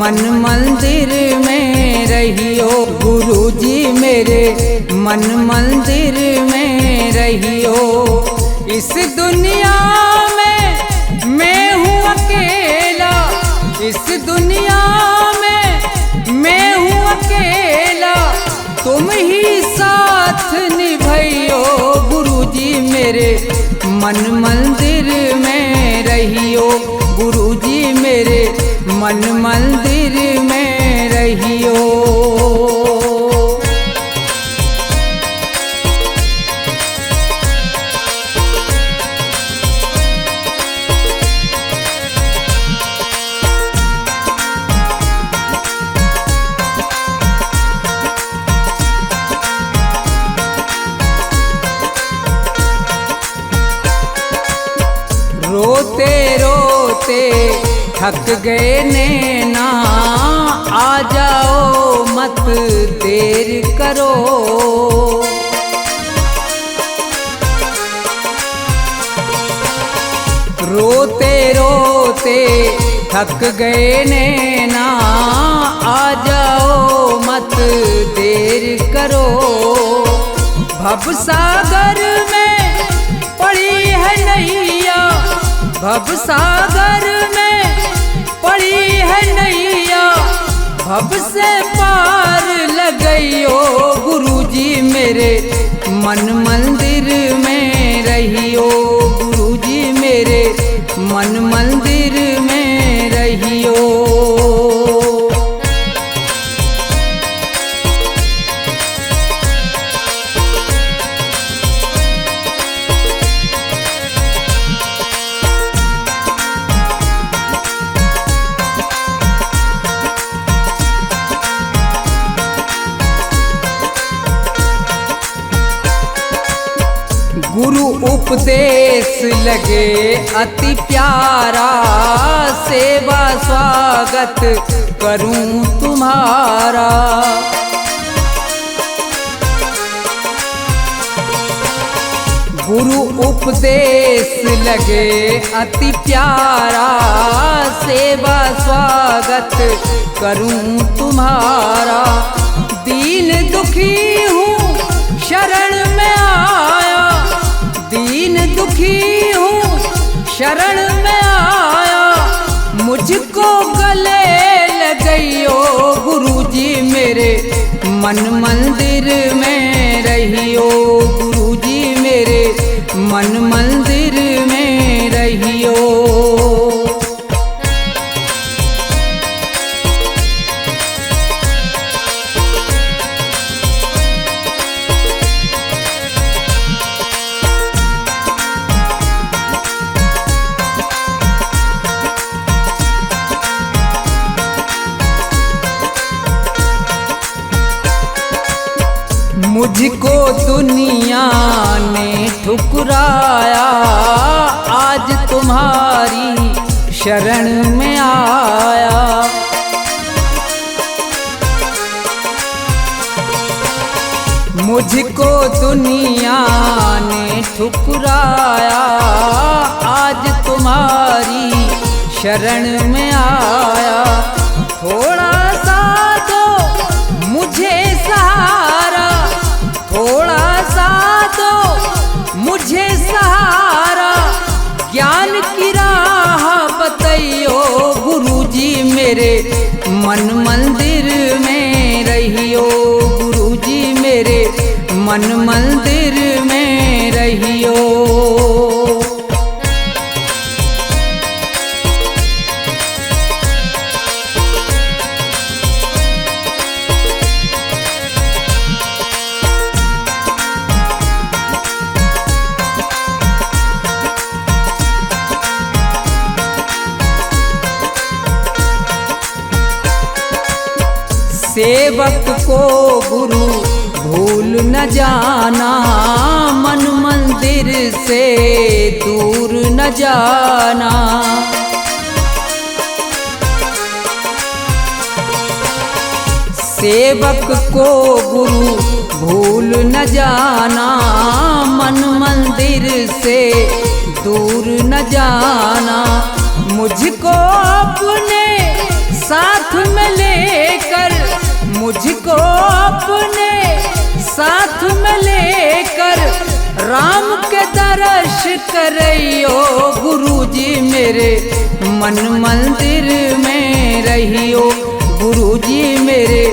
मन मंदिर में रहियो गुरुजी मेरे, मन मंदिर में रहियो। इस दुनिया में मैं हूँ अकेला, इस दुनिया में मैं हूँ अकेला, तुम ही साथ निभाइयो गुरुजी मेरे, मन मंदिर में रहियो गुरुजी मेरे, मन मंदिर में रहियो। रोते रोते थक गए नैना, आ जाओ मत देर करो। रोते रोते थक गए नैना, आ जाओ मत देर करो। भवसागर में पड़ी है नैया, भवसागर में पड़ी है नैया, भव से पार लगइयो गुरुजी मेरे, मन मंदिर में रहियो गुरुजी मेरे, मन मंदिर में रहियो। गुरु उपदेश लगे अति प्यारा, सेवा स्वागत करूं तुम्हारा। गुरु उपदेश लगे अति प्यारा, सेवा स्वागत करूं तुम्हारा। दीन दुखी हूँ शरण में आया, दीन दुखी हूँ शरण में आया, मुझको गले लगइयो गुरुजी मेरे, मन मंदिर में रहियो गुरुजी मेरे, मन मंदिर में रहियो। मुझको दुनिया ने ठुकराया, आज तुम्हारी शरण में आया। मुझको दुनिया ने ठुकराया, आज तुम्हारी शरण में आया। थोड़ा सा दो मुझे सहारा, थोड़ा सा दो मुझे सहारा, ज्ञान की राह बताइयो गुरुजी मेरे, मन मंदिर में रहियो गुरुजी मेरे, मन मंदिर में रहियो। सेवक को गुरु भूल न जाना, मन मंदिर से दूर न जाना। सेवक को गुरु भूल न जाना, मन मंदिर से दूर न जाना। मुझको अपने साथ में लेकर मुझको अपने साथ में लेकर राम के दर्श करइयो गुरुजी मेरे मन मंदिर में रहियो गुरुजी मेरे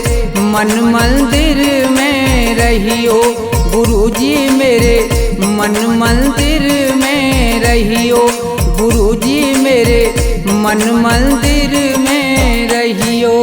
मन मंदिर में रहियो गुरुजी मेरे मन मंदिर में रहियो गुरुजी मेरे मन मंदिर में रहियो।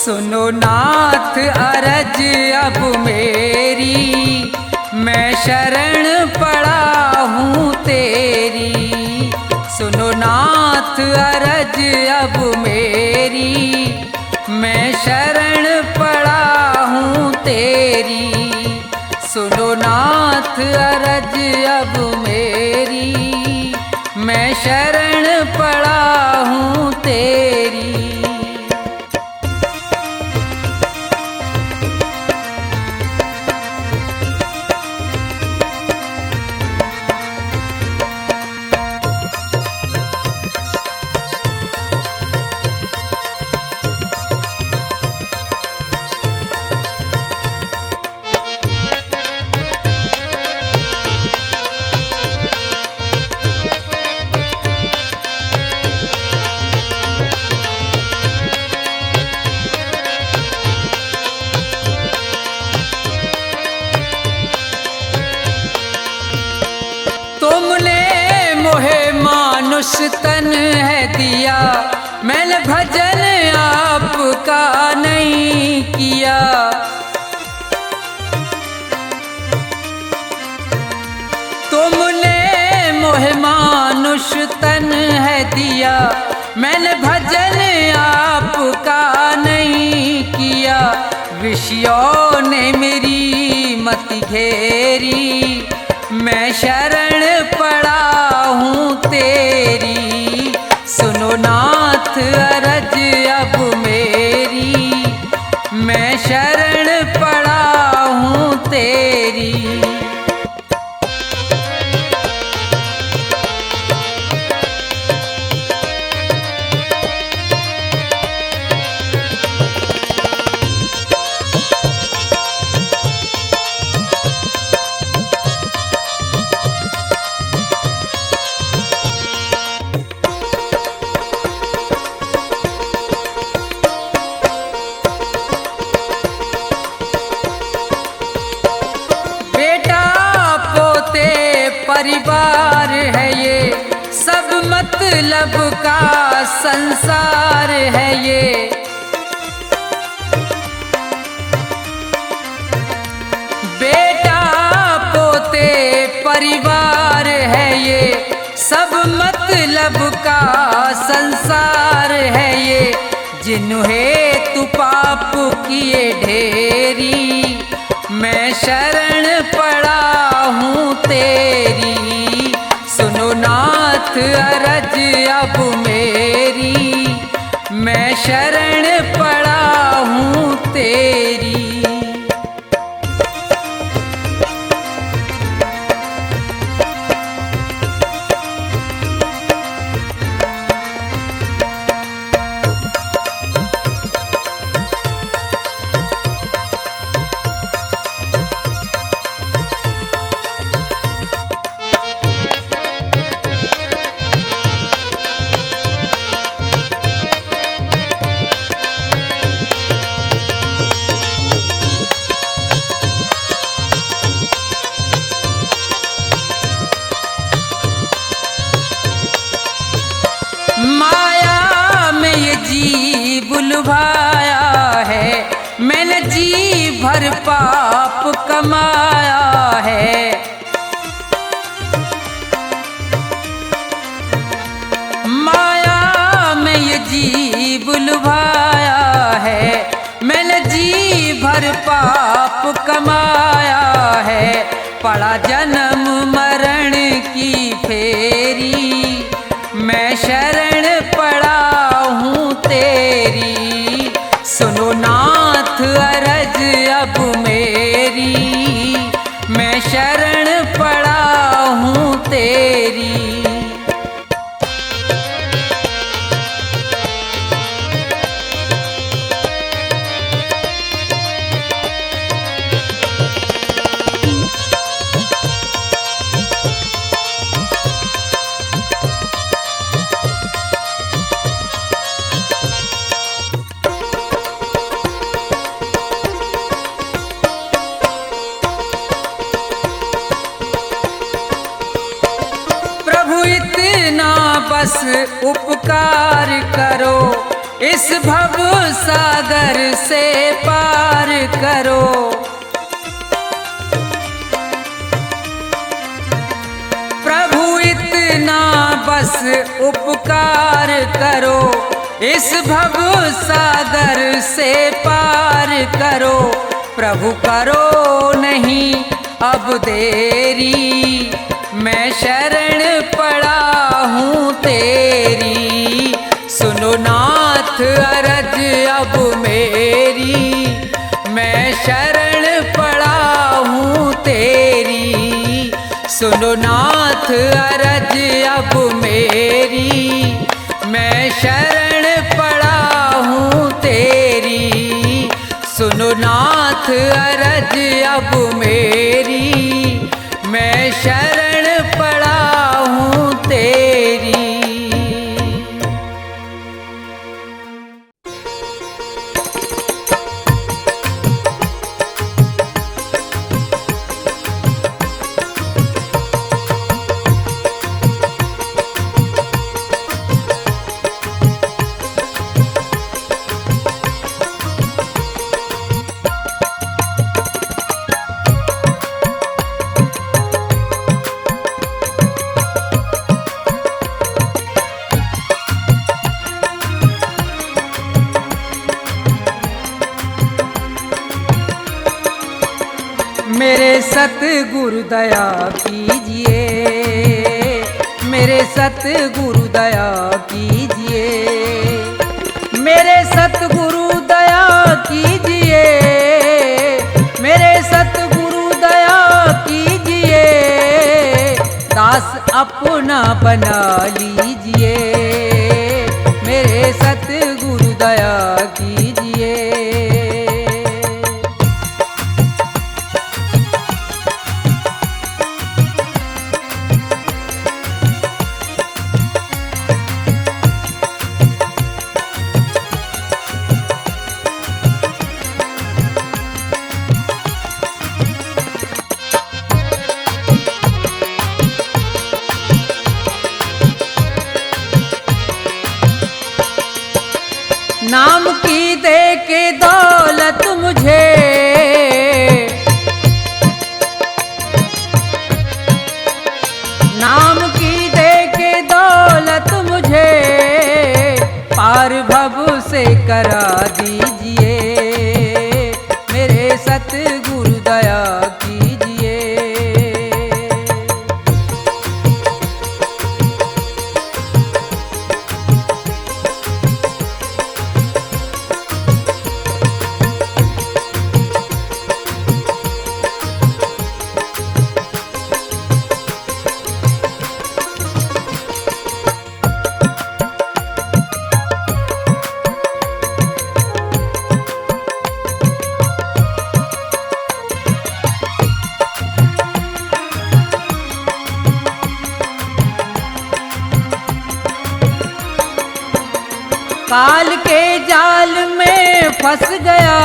सुनो नाथ अरज अब मेरी मैं शरण पड़ा हूँ तेरी। सुनो नाथ अरज अब मेरी मैं शरण पड़ा हूँ तेरी। सुनो नाथ अरज अब मेरी मैं शरण पड़ा हूँ तेरी। मानुष तन है दिया मैंने भजन आपका नहीं किया। तुमने मोहे मानुष तन है दिया मैंने भजन आपका नहीं किया। विषयों ने मेरी मति घेरी मैं शरण पड़ा हूँ तेरी। सुनो नाथ अरज अब मेरी मैं शरण पड़ा हूँ तेरी। परिवार है ये सब मतलब का संसार है ये। बेटा पोते परिवार है ये सब मतलब का संसार है ये। जिन्हें तू पाप किए ढेरी मैं शरण पड़ा हूँ तेरी। सुनो नाथ अरज अब मेरी मैं शरण पड़ा हूँ तेरी। माया में ये जी बुलवाया है मैंने जी भर पाप कमाया है। माया में ये जी बुलवाया है, मैंने जी भर पाप कमाया है। पड़ा जन्म मरण की फेरी, मैं शरण पड़ा हूँ तेरी। सुनो नाथ अरज अब मेरी, मैं शरण पड़ा हूँ तेरी। बस उपकार करो, इस भव सागर से पार करो। प्रभु इतना बस उपकार करो, इस भव सागर से पार करो। प्रभु करो नहीं अब देरी, मैं शरण पड़ा हूँ तेरी। सुनो नाथ अरज अब मेरी, मैं शरण पड़ा हूँ तेरी। सुनो नाथ अरज अब मेरी, मैं शरण पड़ा हूँ तेरी। सुनो नाथ अरज अब मेरी, मैं शरण पड़ा हूँ तेरी। मेरे सतगुरु दया कीजिए, मेरे सतगुरु दया कीजिए, मेरे सतगुरु दया कीजिए, मेरे सतगुरु दया कीजिए। दास अपना बना लीजिए, मेरे सतगुरु दया कीजिए। नाम की दे के दौलत मुझे, नाम की दे के दौलत मुझे, पार भव से करा दीजिए, मेरे सतगुरु दया कीजिए। काल के जाल में फंस गया,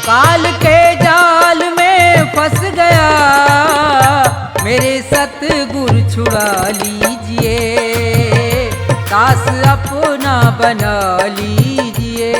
काल के जाल में फंस गया, मेरे सतगुरु छुड़ा लीजिए, दास अपना बना लीजिए।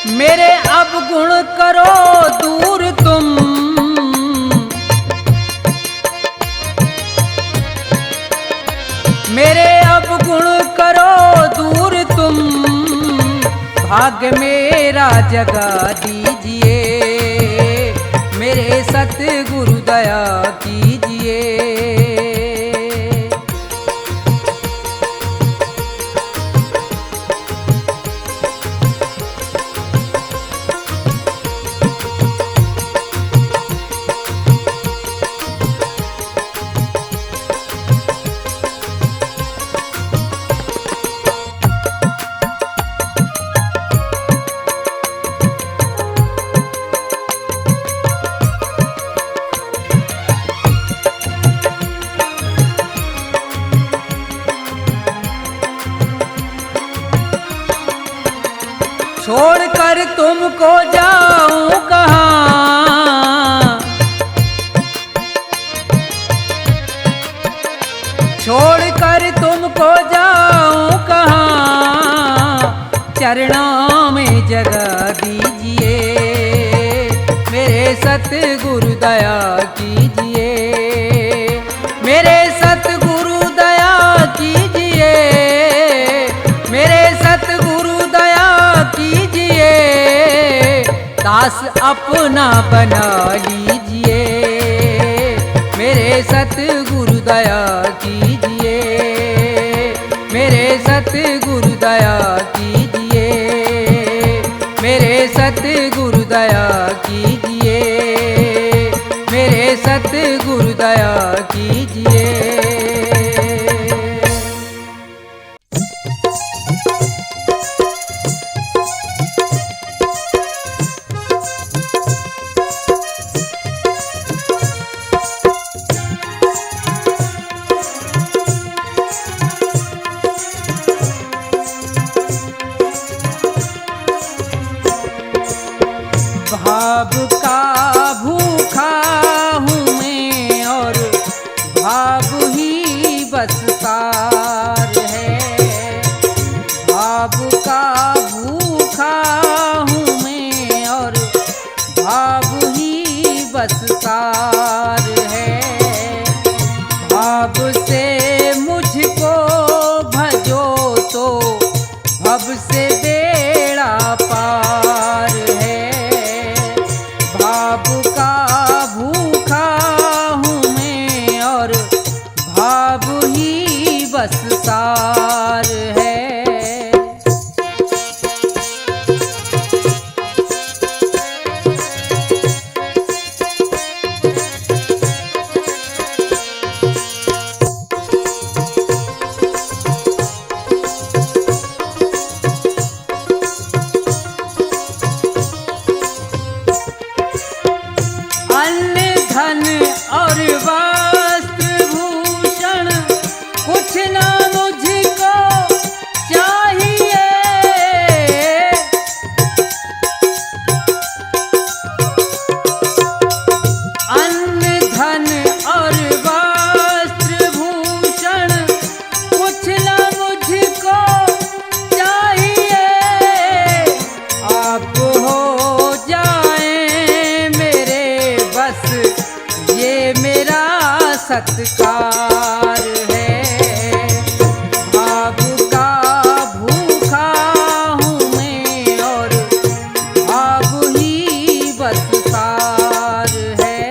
मेरे अवगुण करो दूर तुम, मेरे अवगुण करो दूर तुम, भाग्य मेरा जगा दीजिए, मेरे सतगुरु दया कीजिए। छोड़कर तुमको जाऊं कहाँ, छोड़कर तुमको जाऊं कहाँ, चरणों में जगह दीजिए, मेरे सतगुरु दया कीजिए, मेरे सतगुरु दया कीजिए, मेरे सतगुरु दया कीजिए, दास अपना बना लीजिए, मेरे सतगुरु दया कीजिए, मेरे सतगुरु दया कीजिए, मेरे सतगुरु दया कीजिए, मेरे सतगुरु दया कीजिए। भाव का भूखा हूँ मैं और भाव ही बस सार है, भाव का भूखा हूँ मैं और भाव ही बस सार है, भाव से मुझको भजो तो भव से बेड़ा पार है, भाव का भूखा हूँ मैं और भाव ही बस सार है। अन्न धन और वस्त्र भूषण कुछ ना मुझको चाहिए, अन्न धन और वस्त्र भूषण कुछ ना मुझको चाहिए, आप हो जाए मेरे बस ये मेरा सत्कार है, भाव का भूखा हूँ मैं और भाव ही बस सार है।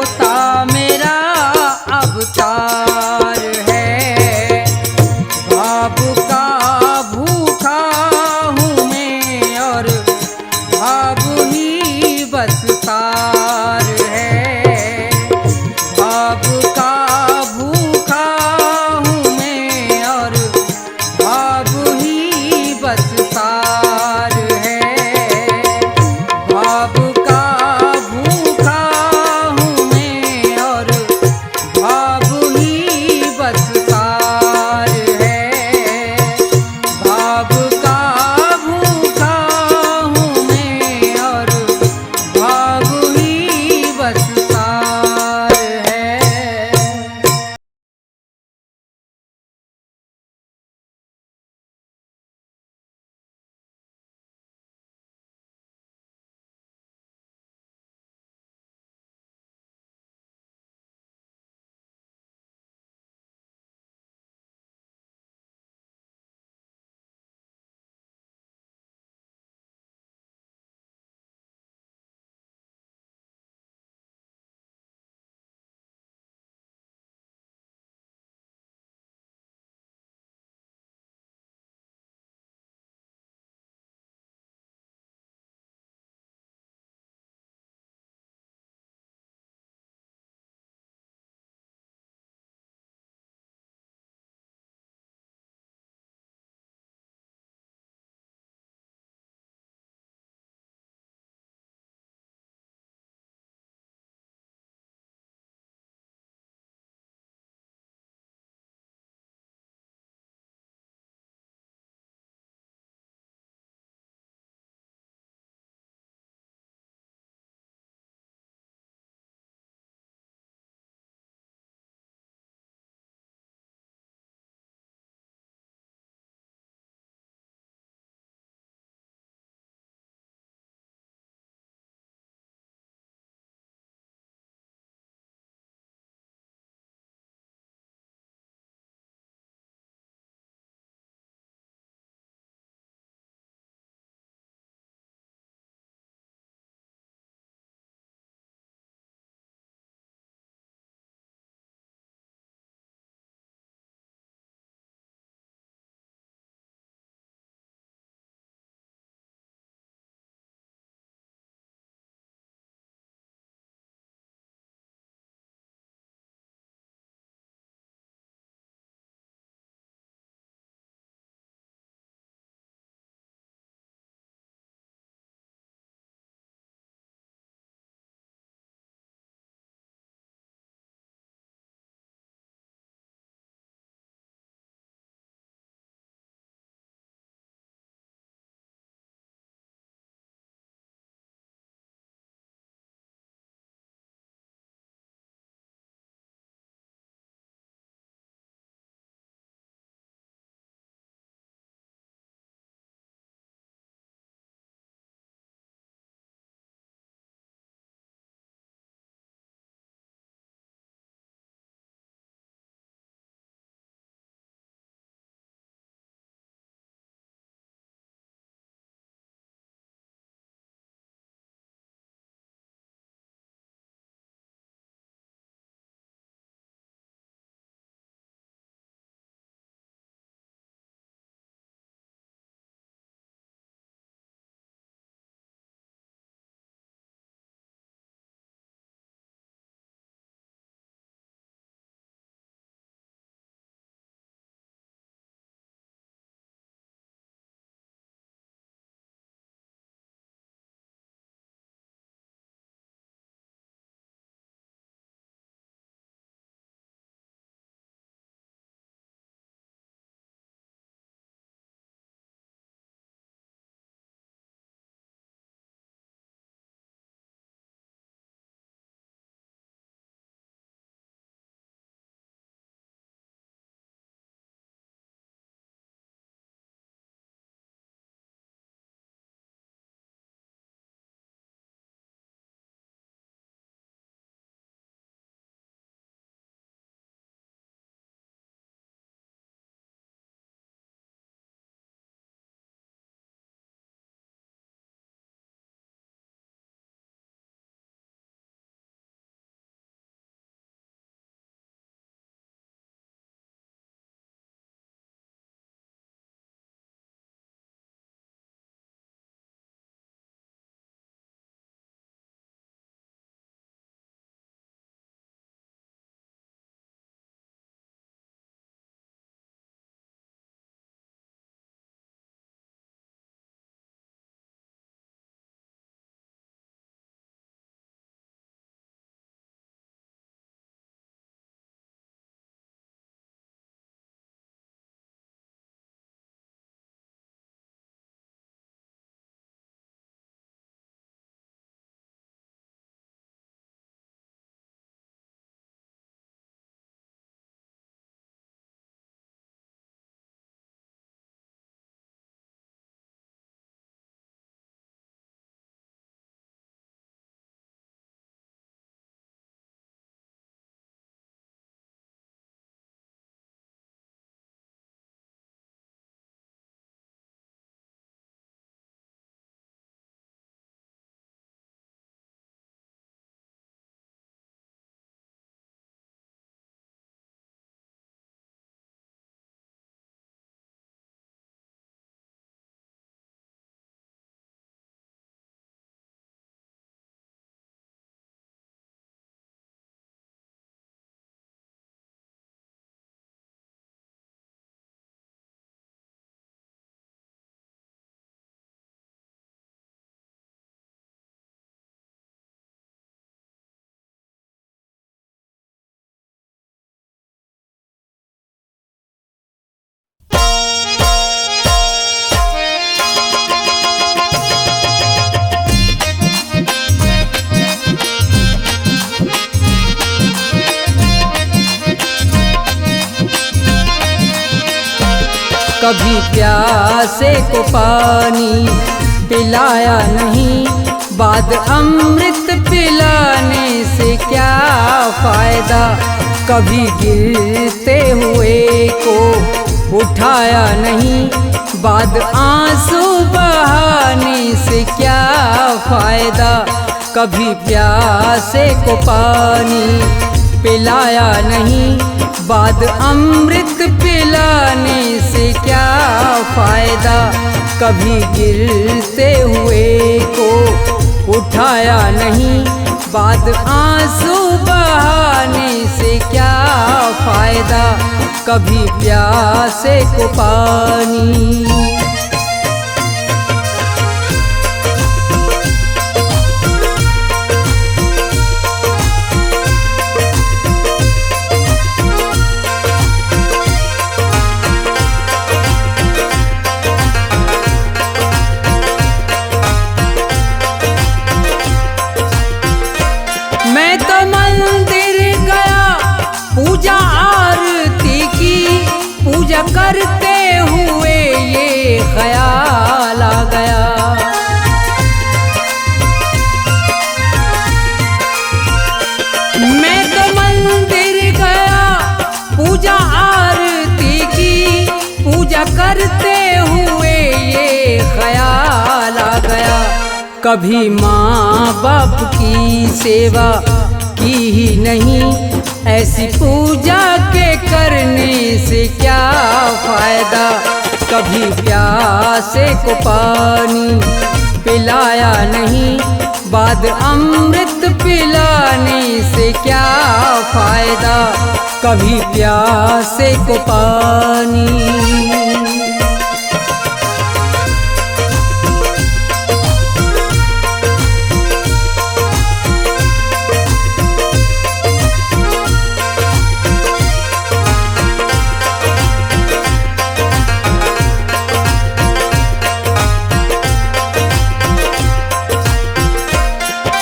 होता मेरा अवतार है। भाव का भूखा हूँ मैं और भाव ही बस सार है। भाव का भूखा हूँ मैं और भाव ही बस सार है। भाव का भूखा हूँ मैं कभी प्यासे को पानी पिलाया नहीं, बाद अमृत पिलाने से क्या फायदा। कभी गिरते हुए को उठाया नहीं, बाद आंसू बहाने से क्या फायदा। कभी प्यासे को पानी पिलाया नहीं, बाद अमृत पिलाने से क्या फायदा। कभी गिरते हुए को उठाया नहीं, बाद आंसू बहाने से क्या फायदा। कभी प्यासे को पानी। मैं तो मंदिर गया, पूजा आरती की, पूजा करते हुए ये ख्याल आ गया। मैं तो मंदिर गया, पूजा आरती की, पूजा करते हुए ये ख्याल आ गया। कभी माँ बाप की सेवा की ही नहीं, ऐसी पूजा के करने से क्या फायदा। कभी प्यासे को पानी पिलाया नहीं, बाद अमृत पिलाने से क्या फायदा। कभी प्यासे को पानी।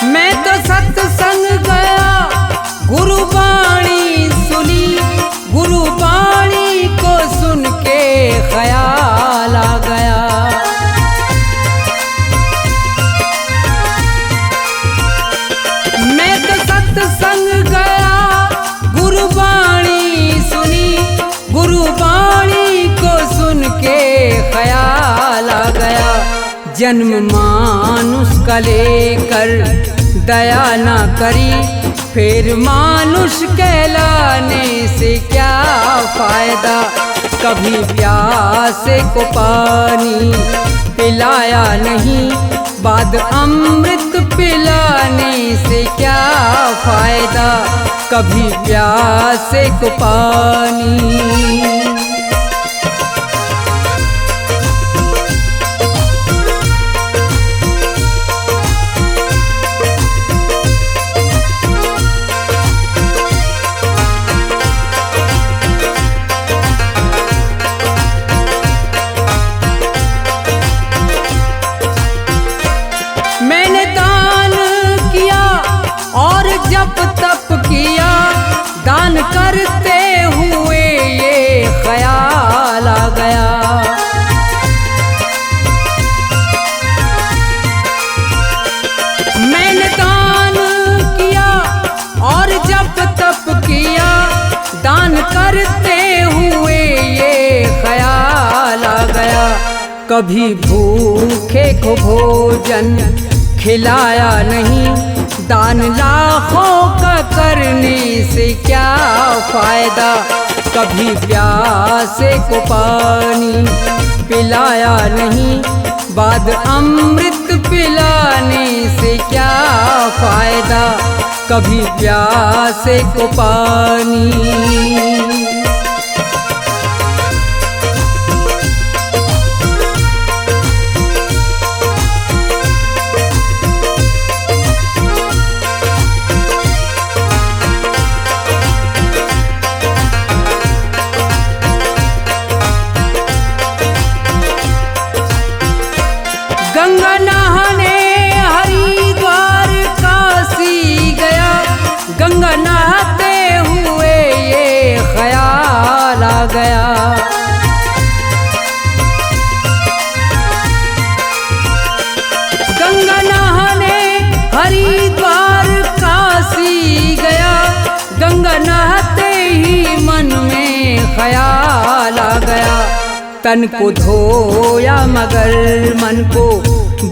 मैं तो सत्संग गया, गुरुवाणी सुनी, गुरुवाणी को सुन के ख्याल आ गया। मैं तो सत्संग गया, गुरुवाणी सुनी, गुरुवाणी को सुन के ख्याल आ गया। जन्म मानुष का लेकर दया ना करी, फिर मानुष कहलाने से क्या फायदा। कभी प्यासे को पानी पिलाया नहीं, बाद अमृत पिलाने से क्या फायदा। कभी प्यासे को पानी। मैंने दान किया और जप तप किया, दान करते हुए ये ख्याल आ गया। मैंने दान किया और जप तप किया, दान करते हुए ये ख्याल आ गया। कभी भूखे को भोजन खिलाया नहीं, दान लाखों का करने से क्या फायदा। कभी प्यासे को पानी पिलाया नहीं, बाद अमृत पिलाने से क्या फायदा। कभी प्यासे को पानी। गंगा नहाने हरिद्वार काशी गया, गंगा नहाते हुए ये ख्याल तन को धोया मगर मन को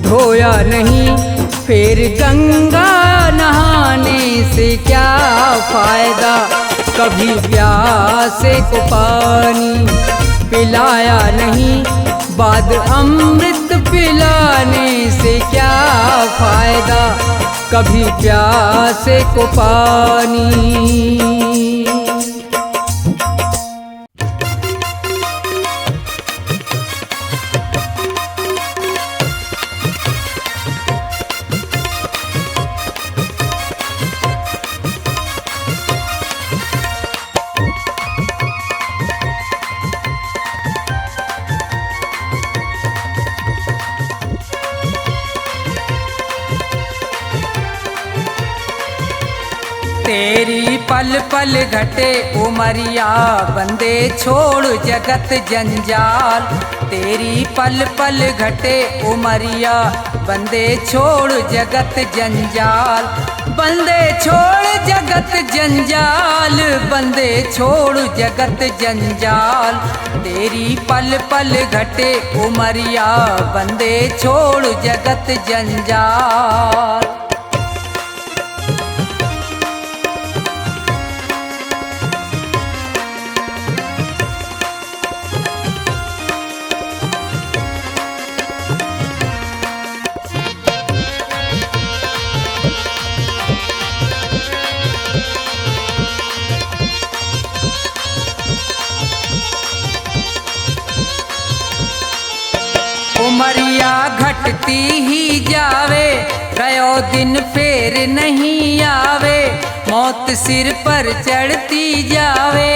धोया नहीं, फिर गंगा नहाने से क्या फायदा। कभी प्यासे को पानी पिलाया नहीं, बाद अमृत पिलाने से क्या फायदा। कभी प्यासे को पानी। तेरी पल पल घटे उमरिया, बंदे छोड़ जगत जंजाल। तेरी पल पल घटे उमरिया, बंदे छोड़ जगत जंजाल। बंदे छोड़ जगत जंजाल, बंदे छोड़ जगत जंजाल। तेरी पल पल घटे उमरिया, बंदे छोड़ जगत जंजाल। उमरिया घटती ही जावे, गयो दिन फेर नहीं आवे। मौत सिर पर चढ़ती जावे,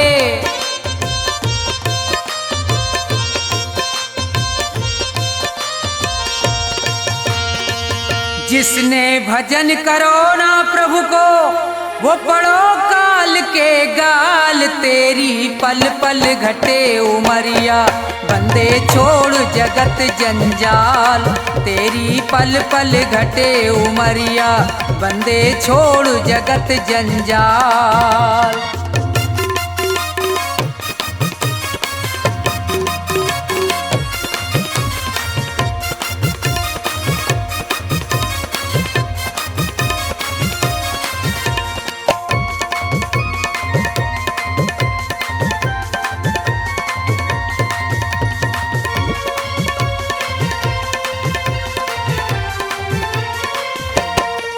जिसने भजन करो ना प्रभु को, वो पढ़ो काल के गाल। तेरी पल पल घटे उमरिया, बंदे छोड़ जगत जंजाल। तेरी पल पल घटे उमरिया, बंदे छोड़ जगत जंजाल।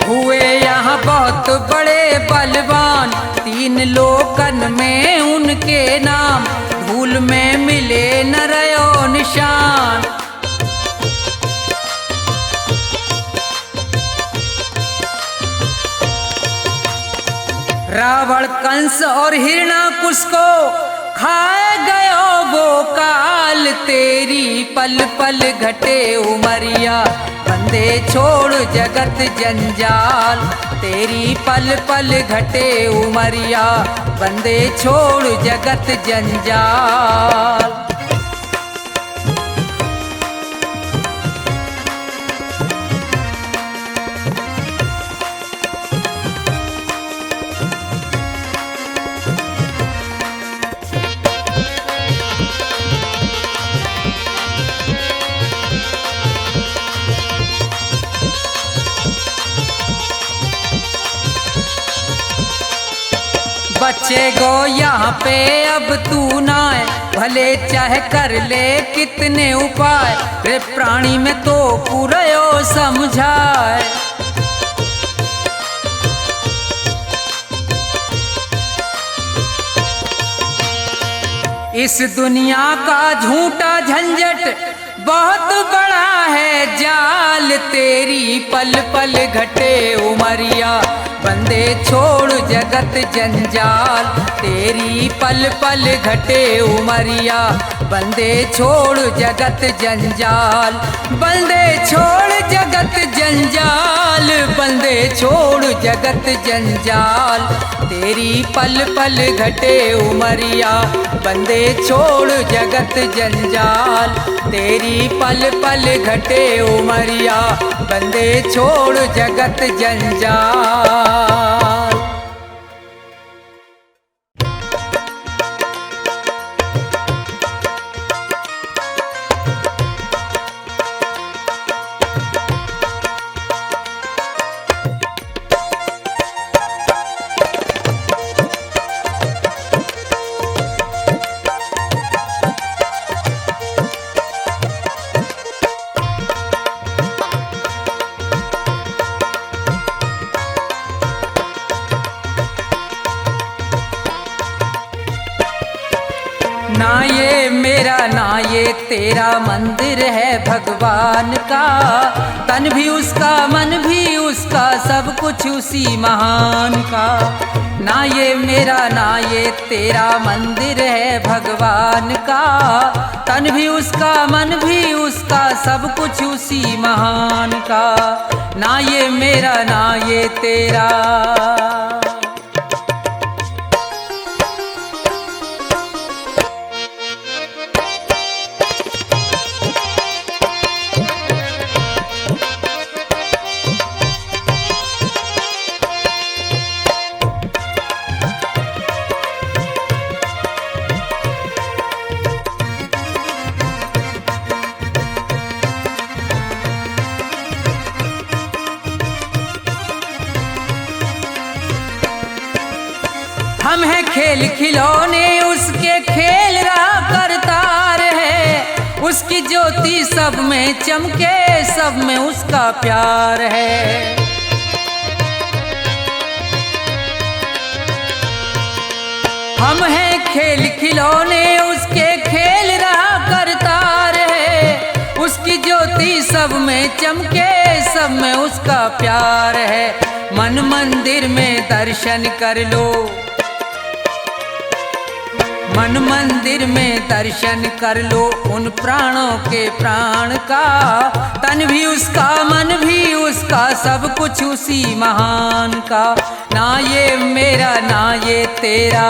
हुए यहाँ बहुत बड़े बलवान, तीन लोकन में उनके नाम। धूल में मिले न रयो निशान, रावण कंस और हिरणाकुश को खाए गयो वो काल। तेरी पल पल घटे उमरिया, बंदे छोड़ जगत जंजाल। तेरी पल पल घटे उमरिया, बंदे छोड़ जगत जंजाल। बचेगो यहाँ पे अब तू ना है, भले चाहे कर ले कितने उपाय। रे प्राणी में तो पूरयो समझाए, इस दुनिया का झूठा झंझट बहुत बड़ा है जाल। तेरी पल पल घटे उमरिया, बंदे छोड़ जगत जंजाल। तेरी पल पल घटे उमरिया, बंदे छोड़ जगत जंजाल। बंदे छोड़ जगत जंजाल, बंदे छोड़ जगत जंजाल। तेरी पल पल घटे उमरिया, बंदे छोड़ जगत जंजाल। तेरी पल पल घटे उमरिया, बंदे छोड़ जगत जंजाल। ना ये मेरा ना ये तेरा मंदिर है भगवान का, तन भी उसका मन भी उसका सब कुछ उसी महान का। ना ये मेरा ना ये तेरा मंदिर है भगवान का, तन भी उसका मन भी उसका सब कुछ उसी महान का। ना ये मेरा ना ये तेरा। हम हैं खेल खिलौने उसके खेल रहा करतार है, उसकी ज्योति सब में चमके सब में उसका प्यार है। हम हैं खेल खिलौने उसके खेल रहा करतार है, उसकी ज्योति सब में चमके सब में उसका प्यार है। मन मंदिर में दर्शन कर लो, मन मंदिर में दर्शन कर लो उन प्राणों के प्राण का, तन भी उसका मन भी उसका सब कुछ उसी महान का। ना ये मेरा ना ये तेरा।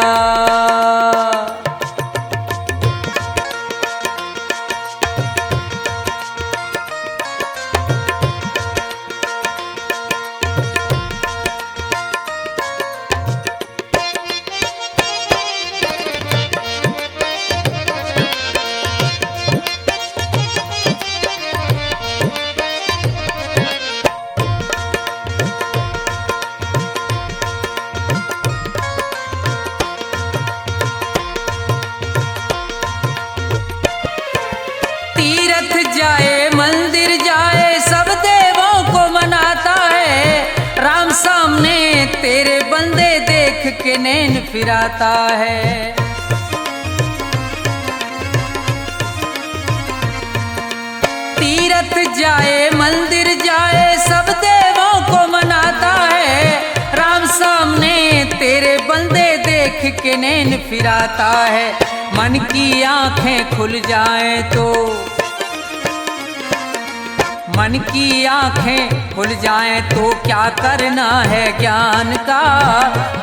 जाए मंदिर जाए सब देवों को मनाता है, राम सामने तेरे बंदे देख के नैन फिराता है। तीरथ जाए मंदिर जाए सब देवों को मनाता है, राम सामने तेरे बंदे देख के नैन फिराता है। मन की आंखें खुल जाएं तो, मन की आंखें खुल जाएं तो क्या करना है ज्ञान का,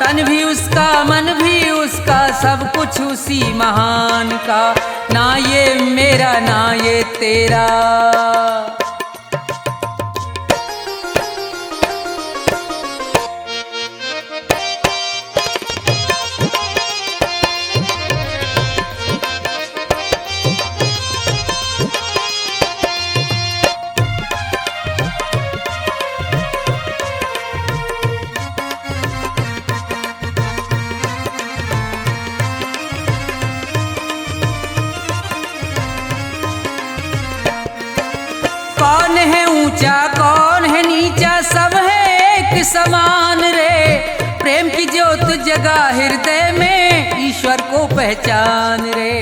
तन भी उसका मन भी उसका सब कुछ उसी महान का। ना ये मेरा ना ये तेरा। कौन है ऊंचा कौन है नीचा सब है एक समान रे, प्रेम की ज्योत जगा हृदय में ईश्वर को पहचान रे।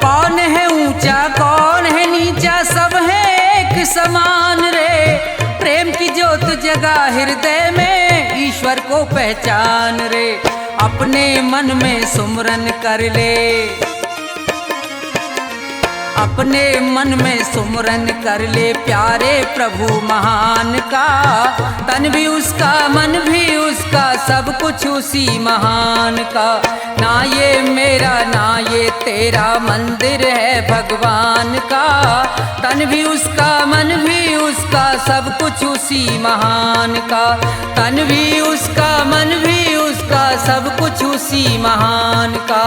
कौन है ऊंचा कौन है नीचा सब है एक समान रे, प्रेम की ज्योत जगा हृदय में ईश्वर को पहचान रे। अपने मन में सुमरन कर ले, अपने मन में सुमरन कर ले प्यारे प्रभु महान का, तन भी उसका मन भी उसका सब कुछ उसी महान का। ना ये मेरा ना ये तेरा मंदिर है भगवान का, तन भी उसका मन भी उसका सब कुछ उसी महान का। तन भी उसका मन भी उसका सब कुछ उसी महान का,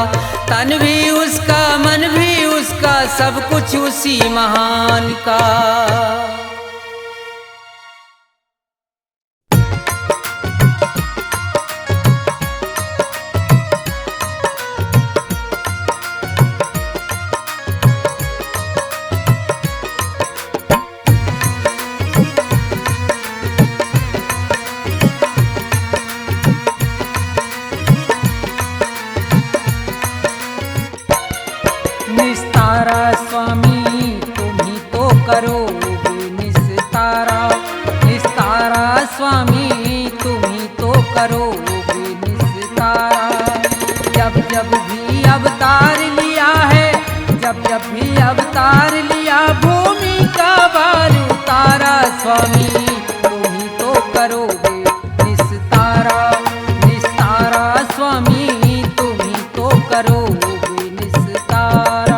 तन भी उसका मन भी उसका सब कुछ उसी महान का। स्वामी तुम ही तो करोगे निस्तारा। जब जब भी अवतार लिया है, जब जब भी अवतार लिया, भूमि का भार उतारा स्वामी तुम ही तो करोगे निस्तारा। निस्तारा स्वामी तुम ही तो करोगे निस्तारा।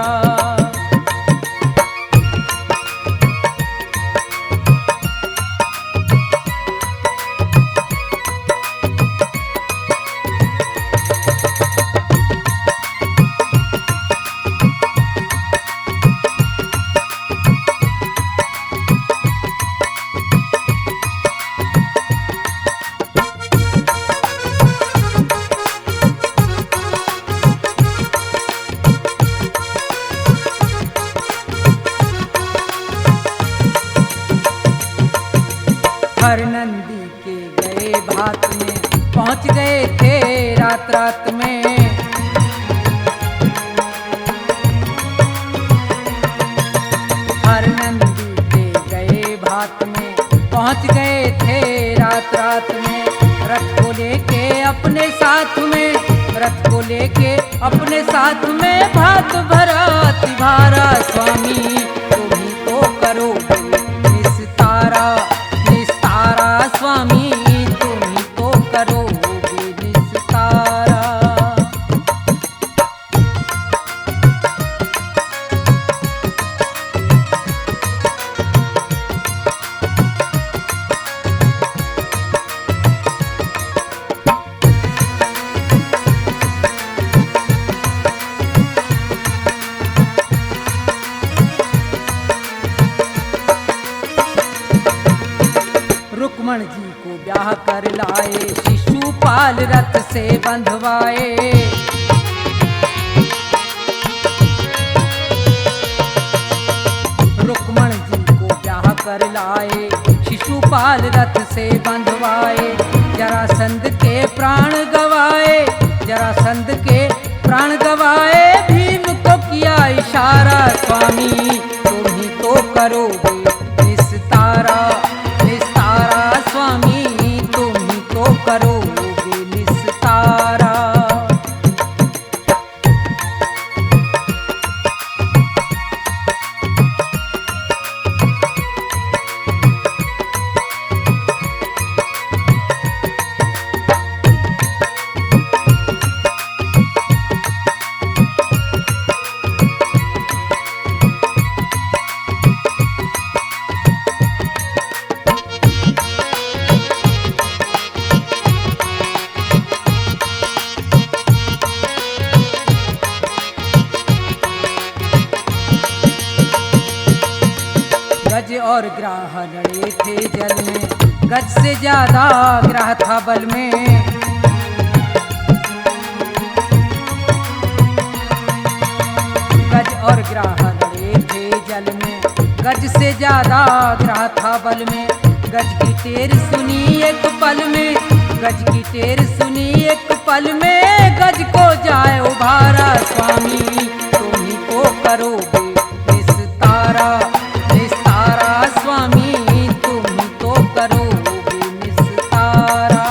हर नंदी के गए भात में, पहुंच गए थे रात रात में। हर नंदी के गए भात में, पहुंच गए थे रात रात में। रथ को लेके अपने साथ में, रथ को लेके अपने साथ में, भात भरा तिभारा स्वामी तुम ही तो करोगे निस्तारा। निस्तारा स्वामी तुम ही तो करोगे निस्तारा। रुक्मण जी को ब्याह कर लाए, शिशुपाल रथ से बंधवाए। रुक्मण जी को ब्याह कर लाए, शिशुपाल रथ से बंधवाए। जरासंध के प्राण गवाए, जरासंध के प्राण गवाए। भीम को किया इशारा स्वामी तुम ही तो करोगे निस्तारा। निस्तारा स्वामी तुम ही तो करोगे निस्तारा। गज और ग्राह लड़े थे जल में, गज से ज्यादा ग्राह था बल में। गज और ग्राह लड़े थे जल में, गज से ज्यादा ग्राह था बल में। गज की टेर सुनी एक पल में, गज की टेर सुनी एक पल में। गज को जाए उभारा स्वामी तुम ही तो करोगे निस्तारा। निस्तारा स्वामी तुम ही तो करोगे निस्तारा।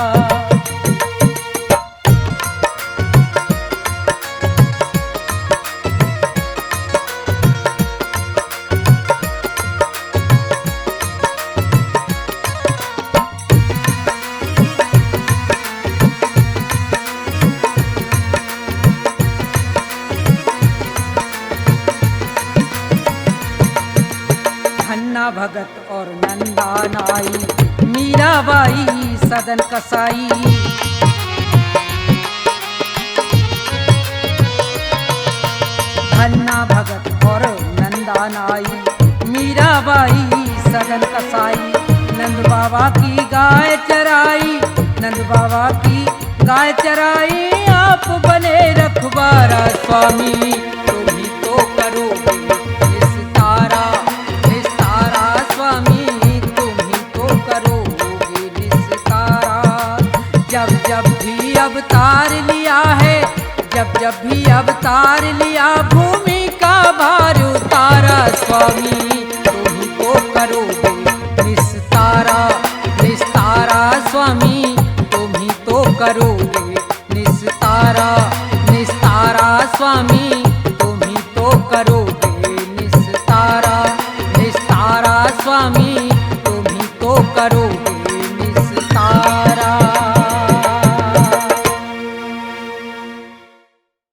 धन्ना भगत और नंदा नाई, मीराबाई सदन कसाई। धन्ना भगत और नंदा नाई, मीराबाई सदन कसाई। नंद बाबा की गाय चराई, नंद बाबा की गाय चराई। आप बने रखवारा स्वामी तुम ही तो करोगे निस्तारा। निस्तारा स्वामी तुम ही तो करोगे निस्तारा। जब जब भी अवतार लिया है, जब जब भी अवतार लिया, भूमि का भार उतारा स्वामी तुम ही तो करोगे निस्तारा। निस्तारा करोगे निस्तारा, निस्तारा स्वामी